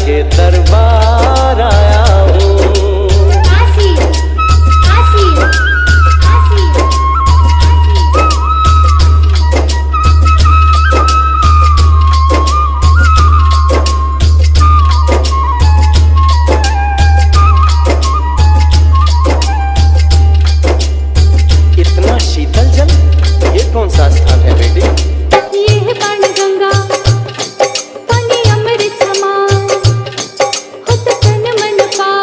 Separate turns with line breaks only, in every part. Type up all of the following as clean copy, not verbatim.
के दरबार आया हूँ।
काशी काशी काशी
इतना शीतल जल, ये कौन सा स्थान है बेटी?
ये है बाणगंगा, पानी अमृत समान, होत तन मन पावन।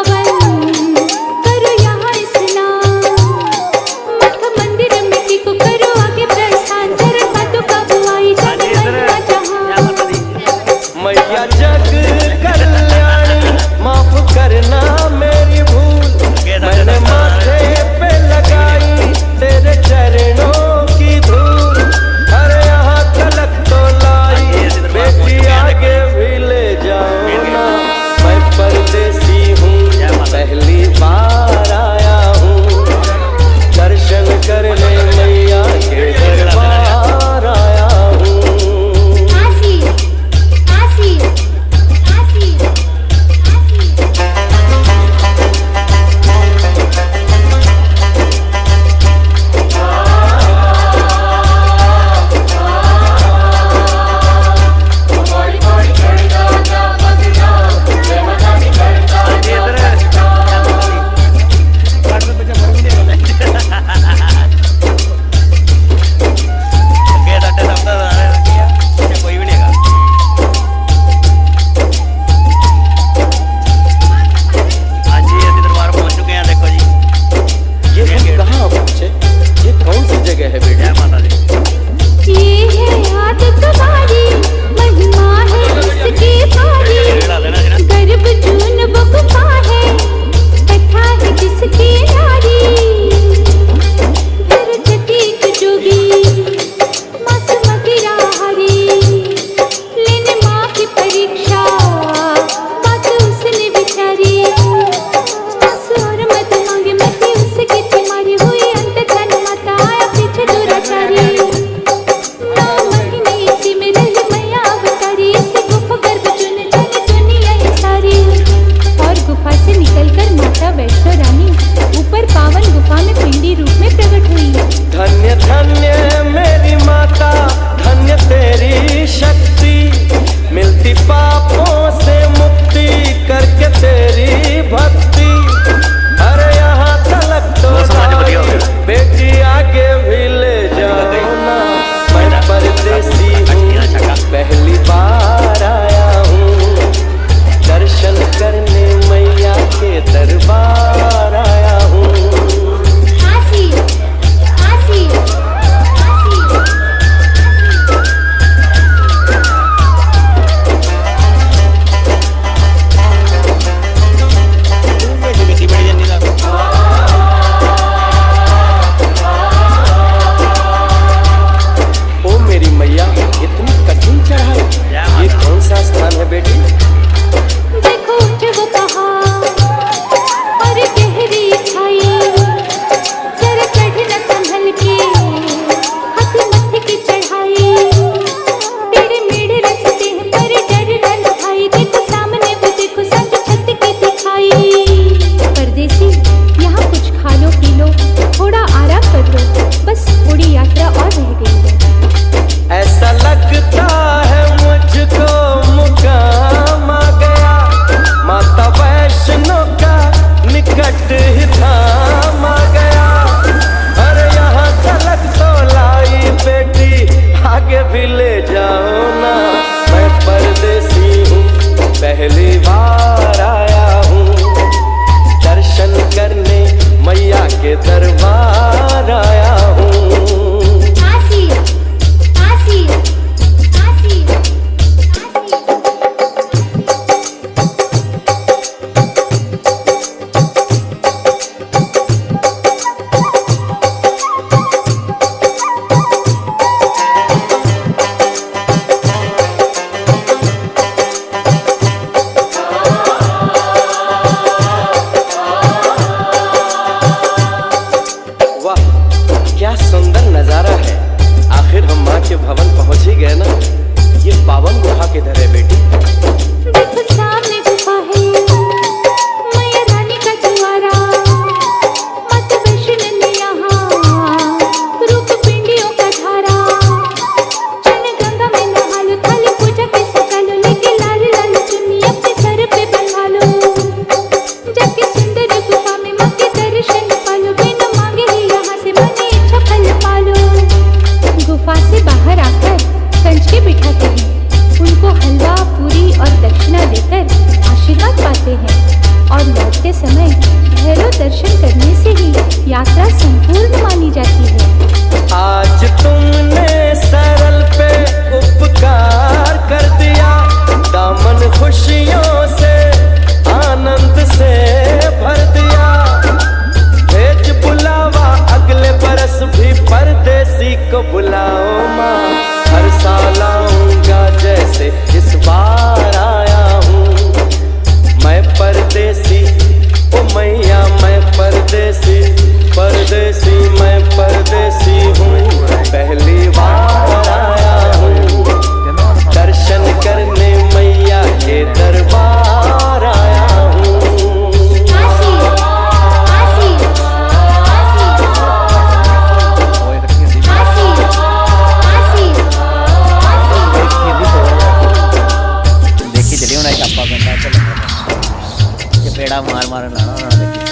छापा पेंदा ते पेड़ा मार मार लाना उन्होंने देखी।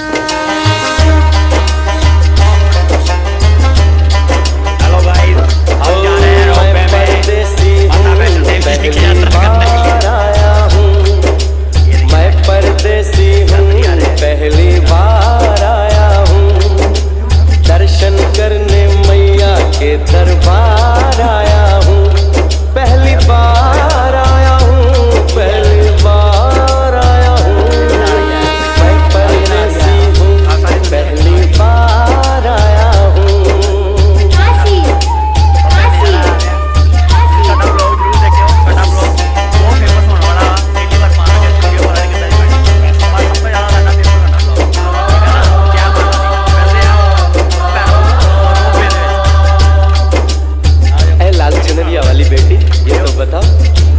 हेलो गाइस, हम जा रहे हैं रोपवे में माता वैष्णो देवी की यात्रा करने के लिए।
आया हूँ मैं परदेसी हूँ, पहली बार आया हूँ दर्शन करने मैया के दरबार आया हूँ, पहली बार आया हूँ, पहली बार आया हूँ मैं परदेसी हूँ, पहली बार आया हूँ।
काशी काशी काशी
कटा ब्लॉग जरूर देखियो, कटा ब्लॉग बहुत फेमस होने वाला है। पहली बार माना गया वीडियो वाला कितना ही बड़ी और सबसे ज्यादा कटा फेमस होना ब्लॉग क्या बात है। पहले आप
ऐ लाल चुनरिया वाली बेटी, ये तो बताओ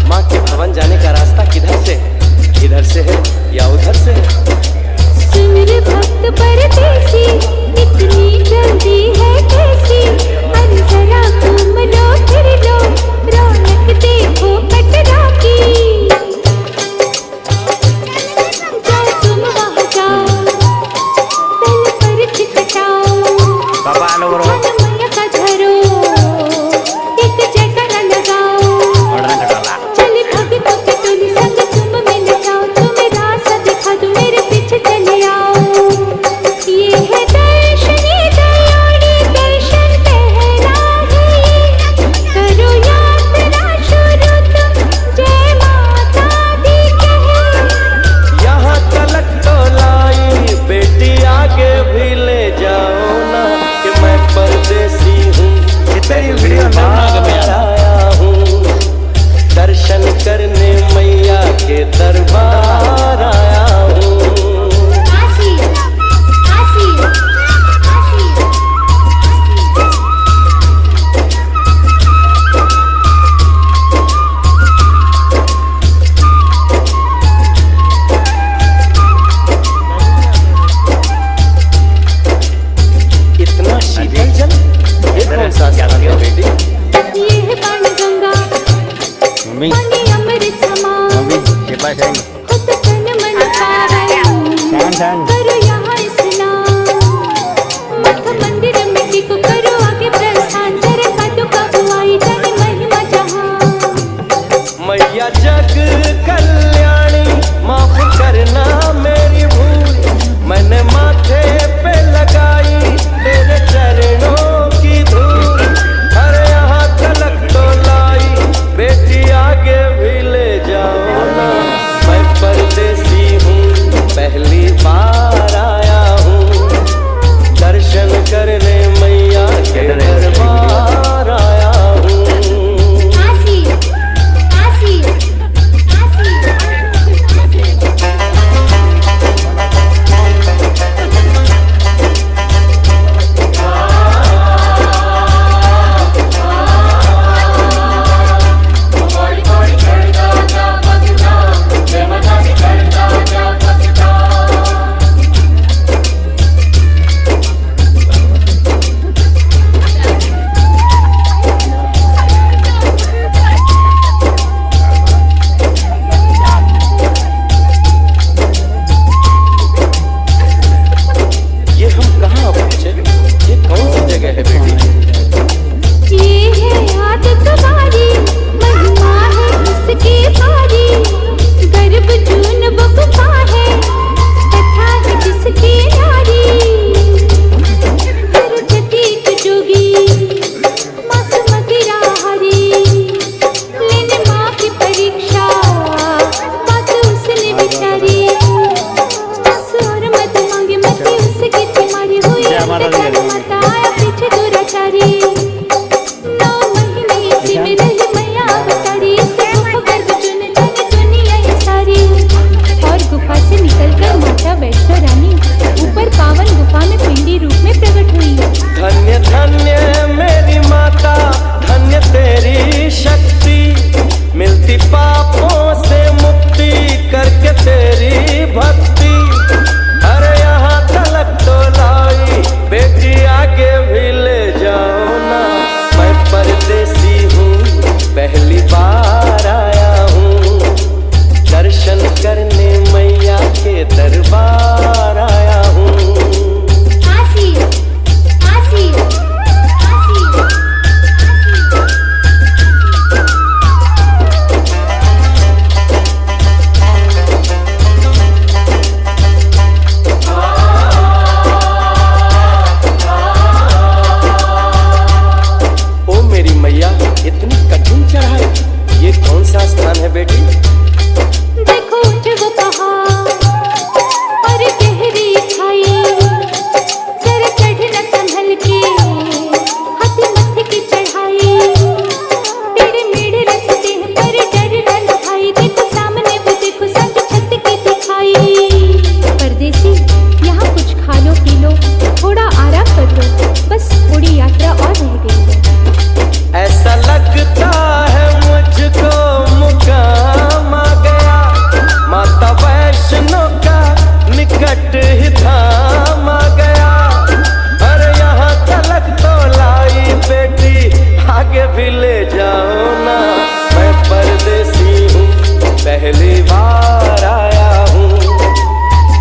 माँ के भवन जाने का रास्ता किधर से, इधर से है या उधर से है?
सुन रे भक्त परदेसी, इतनी जल्दी है कैसी? अरे जरा घूम लो फिर लो, रौनक देखो कटरा की। जाओ तुम वहाँ जाओ, पहले पर छिटकाओ,
बाबा आलो बरो
मन मैया का झरो, एक जगह न लगाओ।
ऑर्डर कटाला
चले भक्तों के टोली संग तुम मिल जाओ, तुम्हें रास्ता दिखा दूं मेरे पीछे चले आओ। ये है दर्शनी दयाड़ी दर्शन पहला है ये, करो यात्रा शुरू तुम जय माता दी कहे।
यहाँ तलक तो लाई बेटी, आगे भी ले जाओ ना कि मैं परदेसी हूँ, पहली बार आया हूँ दर्शन करने मैया के दरबार आया हूँ।
काशी काशी काशी
इतना शीतल जल, ये कौन सा स्थान है बेटी?
ये है बाणगंगा,
मम्मी
पानी अमृत समान,
मम्मी के पास है
खुद तन मन पावन।
शान शान
करो यहाँ स्नान, मठ मंदिर में टिको, करो आगे प्रस्थान, तेरे काटो काबू आई जाने महिमा जहाँ।
मैया जग कल्याणी माफ करना मेरी भूल, मैंने माथे पे लगाई तेरे चरणों की धूल। अरे यहाँ तलक तो लाई बेटी, आगे भी ले जाओ ना, मैं परदेसी हूँ, पहली बार करने मैया के दरबार आया हूँ।
आसी आसी आसी
ओ मेरी मैया, इतनी कठिन चढ़ाई, ये कौन सा स्थान है बेटी?
देखो उठ वो पहाड़ और गहरी खाई, जरा चढ़ना संभल के, हाथी मत्थे की चढ़ाई, टेढ़े मेढ़े रास्ते हैं पर डर न भाई, देखो सामने वो देखो सच छत की दिखाई। परदेसी यहाँ कुछ खा लो पी लो, थोड़ा आराम कर लो, बस थोड़ी यात्रा और रह गई है।
ऐसा लगता है मुझको मुकाम आ गया, माता वैष्णो का निकट ही धाम आ गया। अरे यहाँ तलक तो लाई बेटी, आगे भी ले जाओ ना, मैं परदेसी हूँ, पहली बार आया हूँ,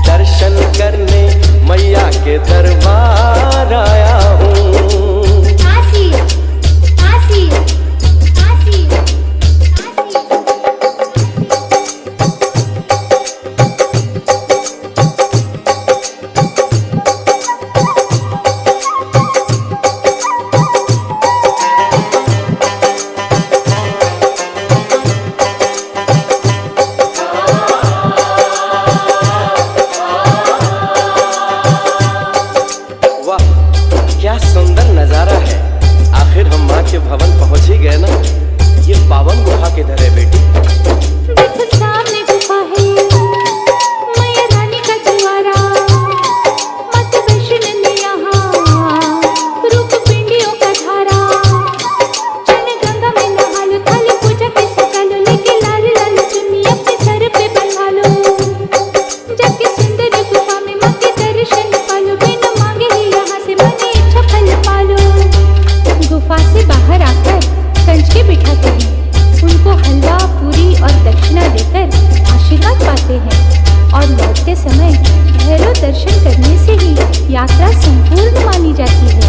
दर्शन करने मैया के दरबार आया हूँ।
आसी आसी आसी आसी
वाह, क्या सुंदर नजारा है। आखिर हम माँ के भवन पहुंच ही गए ना। ये पावन गुफा किधर है बेटी?
देखो सामने गुफा है, मैया रानी का द्वारा, माता वैष्णो ने यहाँ रूप पिंडियों का धारा। चल गंगा में नहा लो, थाली पूजा के सका लो, लेके लाल लाल चुन्नी अपने सर पे बंधा लो, जाके सुंदर गुफा में माँ के दर्शन पालो, बिना मांगे ही यहाँ से मन इच्छा फल पालो। गुफा से बाहर आकर कंच के बिठाते हैं, उनको हलवा पूरी और दक्षिणा देकर आशीर्वाद पाते हैं, और लौटते समय भैरव दर्शन करने से ही यात्रा संपूर्ण मानी जाती है।